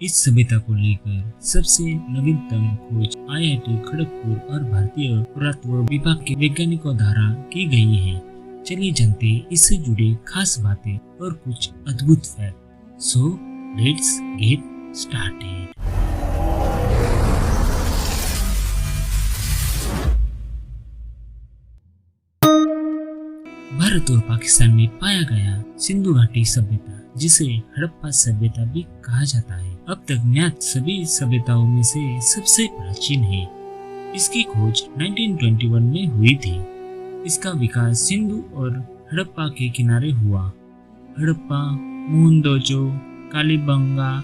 इस सभ्यता को लेकर सबसे नवीनतम खोज IIT खड़गपुर और भारतीय पुरातत्व विभाग के वैज्ञानिकों द्वारा की गई है। चलिए जानते हैं इससे जुड़े खास बातें और कुछ अद्भुत fact. So let's get started. Bharat और पाकिस्तान में पाया गया सिंधु घाटी सभ्यता, जिसे हड़प्पा सभ्यता भी कहा जाता है, अब तक ज्ञात सभी सभ्यताओं में से सबसे प्राचीन है। इसकी खोज 1921 में हुई थी। इसका विकास सिंधु और हड़प्पा के किनारे हुआ। हड़प्पा, मोहनजोदड़ो, कालीबंगा,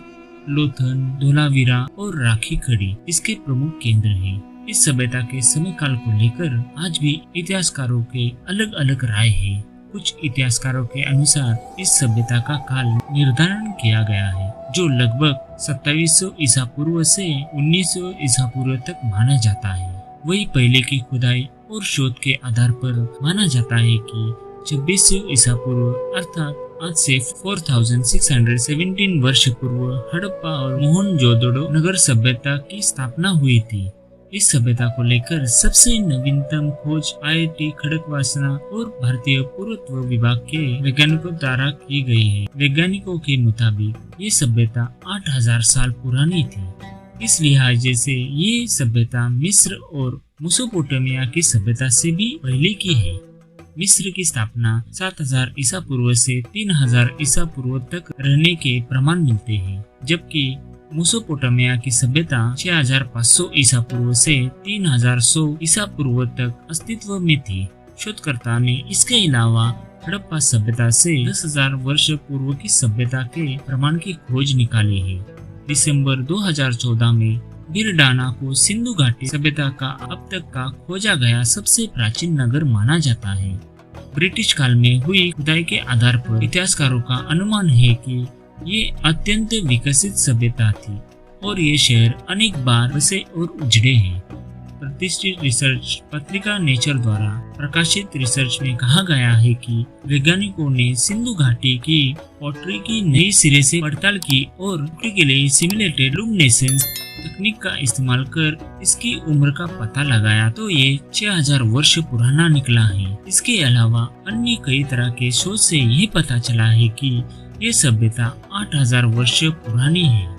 लोथल, धोलावीरा और राखी कड़ी इसके प्रमुख केंद्र हैं। इस सभ्यता के समय काल को लेकर आज भी इतिहासकारों के अलग अलग राय है। कुछ इतिहासकारों के अनुसार इस सभ्यता का काल निर्धारण किया गया है, जो लगभग 2700 ईसा पूर्व से 1900 ईसा पूर्व तक माना जाता है। वही पहले की खुदाई और शोध के आधार पर माना जाता है कि 2600 ईसा पूर्व अर्थात आज से 4617 वर्ष पूर्व हड़प्पा और मोहनजोदड़ो नगर सभ्यता की स्थापना हुई थी। इस सभ्यता को लेकर सबसे नवीनतम खोज IIT खड़गवासना और भारतीय पुरातत्व विभाग के वैज्ञानिकों द्वारा की गई है। वैज्ञानिकों के मुताबिक ये सभ्यता 8000 साल पुरानी थी। इस लिहाजे से ये सभ्यता मिस्र और मेसोपोटामिया की सभ्यता से भी पहले की है। मिस्र की स्थापना 7000 ईसा पूर्व से 3000 ईसा पूर्व तक रहने के प्रमाण मिलते हैं, जबकि मेसोपोटामिया की सभ्यता 6500 ईसा पूर्व से 3100 ईसा पूर्व तक अस्तित्व में थी। शोधकर्ता ने इसके अलावा हड़प्पा सभ्यता से 10,000 वर्ष पूर्व की सभ्यता के प्रमाण की खोज निकाली है। दिसंबर 2014 में बिरडाना को सिंधु घाटी सभ्यता का अब तक का खोजा गया सबसे प्राचीन नगर माना जाता है। ब्रिटिश काल में हुई खुदाई के आधार पर इतिहासकारों का अनुमान है कि ये अत्यंत विकसित सभ्यता थी और ये शहर अनेक बार बसे और उजड़े हैं। प्रतिष्ठित रिसर्च पत्रिका नेचर द्वारा प्रकाशित रिसर्च में कहा गया है कि वैज्ञानिकों ने सिंधु घाटी की पॉटरी की नई सिरे से पड़ताल की और के लिए सिमुलेटेड लुमिनेसेंस तकनीक का इस्तेमाल कर इसकी उम्र का पता लगाया तो ये 6000 वर्ष पुराना निकला है। इसके अलावा अन्य कई तरह के शोध से ये पता चला है कि ये सभ्यता 8000 वर्ष पुरानी है।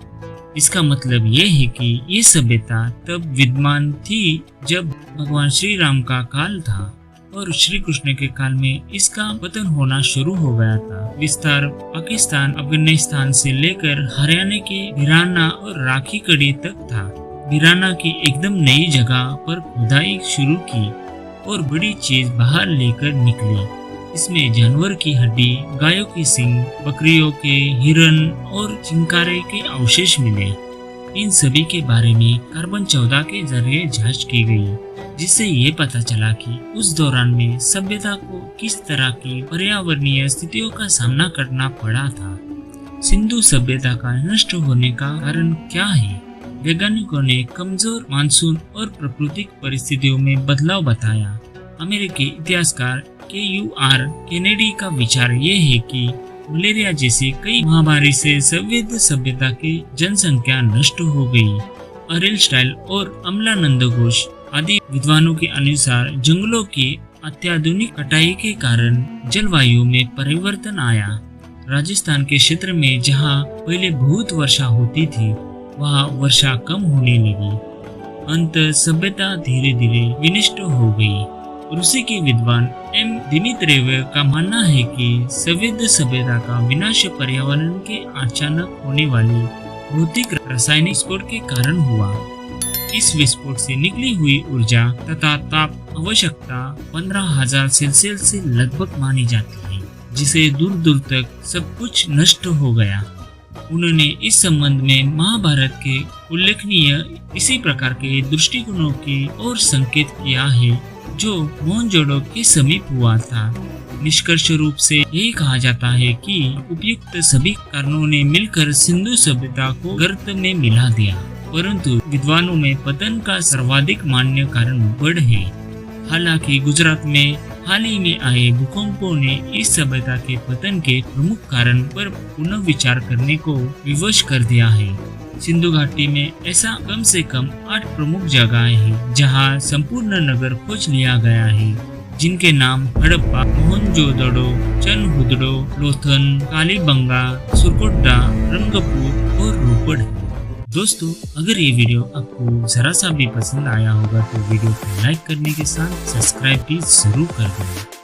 इसका मतलब ये है कि ये सभ्यता तब विद्यमान थी जब भगवान श्री राम का काल था और श्री कृष्ण के काल में इसका पतन होना शुरू हो गया था। विस्तार पाकिस्तान, अफगानिस्तान से लेकर हरियाणा के बिराना और राखी कड़ी तक था। बिराना की एकदम नई जगह पर खुदाई शुरू की और बड़ी चीज बाहर लेकर निकली। इसमें जानवर की हड्डी, गायों की सींग, बकरियों के, हिरन और चिंकारे के अवशेष मिले। इन सभी के बारे में कार्बन 14 के जरिए जांच की गई, जिससे ये पता चला कि उस दौरान में सभ्यता को किस तरह की पर्यावरणीय स्थितियों का सामना करना पड़ा था। सिंधु सभ्यता का नष्ट होने का कारण क्या है? वैज्ञानिकों ने कमजोर मानसून और प्राकृतिक परिस्थितियों में बदलाव बताया। अमेरिकी इतिहासकार KUR केनेडी का विचार ये है कि मलेरिया जैसी कई महामारी से सभ्यता सभ्यता की जनसंख्या नष्ट हो गई। अरेल स्टाइल और अमलानंद घोष आदि विद्वानों के अनुसार जंगलों की अत्याधुनिक कटाई के कारण जलवायु में परिवर्तन आया। राजस्थान के क्षेत्र में जहाँ पहले बहुत वर्षा होती थी, वहाँ वर्षा कम होने लगी। अंत सभ्यता धीरे धीरे विनष्ट हो गई। रूसी के विद्वान M. दिमित्रेव का मानना है कि सभ्यता का विनाश पर्यावरण के अचानक होने वाली भौतिक रासायनिक विस्फोट के कारण हुआ। इस विस्फोट से निकली हुई ऊर्जा तथा ताप आवश्यकता 15,000 सेल्सियस से लगभग मानी जाती है, जिसे दूर दूर तक सब कुछ नष्ट हो गया। उन्होंने इस संबंध में महाभारत के उल्लेखनीय इसी प्रकार के दृष्टिकोणों की ओर संकेत किया है, जो मोहनजोदड़ो के समीप हुआ था। निष्कर्ष रूप से यही कहा जाता है कि उपयुक्त सभी कारणों ने मिलकर सिंधु सभ्यता को गर्त में मिला दिया, परंतु विद्वानों में पतन का सर्वाधिक मान्य कारण बाढ़ है। हालांकि गुजरात में हाल ही में आए भूकंपों ने इस सभ्यता के पतन के प्रमुख कारण पर पुनः विचार करने को विवश कर दिया है। सिंधु घाटी में ऐसा कम से कम 8 प्रमुख जगहें हैं जहां संपूर्ण नगर खोज लिया गया है, जिनके नाम हड़प्पा, मोहनजोदड़ो, चनहुदड़ो, लोथल, कालीबंगा, सुरकोट्टा, रंगपुर और रोपड़ है। दोस्तों, अगर ये वीडियो आपको जरा सा भी पसंद आया होगा तो वीडियो को लाइक करने के साथ सब्सक्राइब भी जरूर कर देना।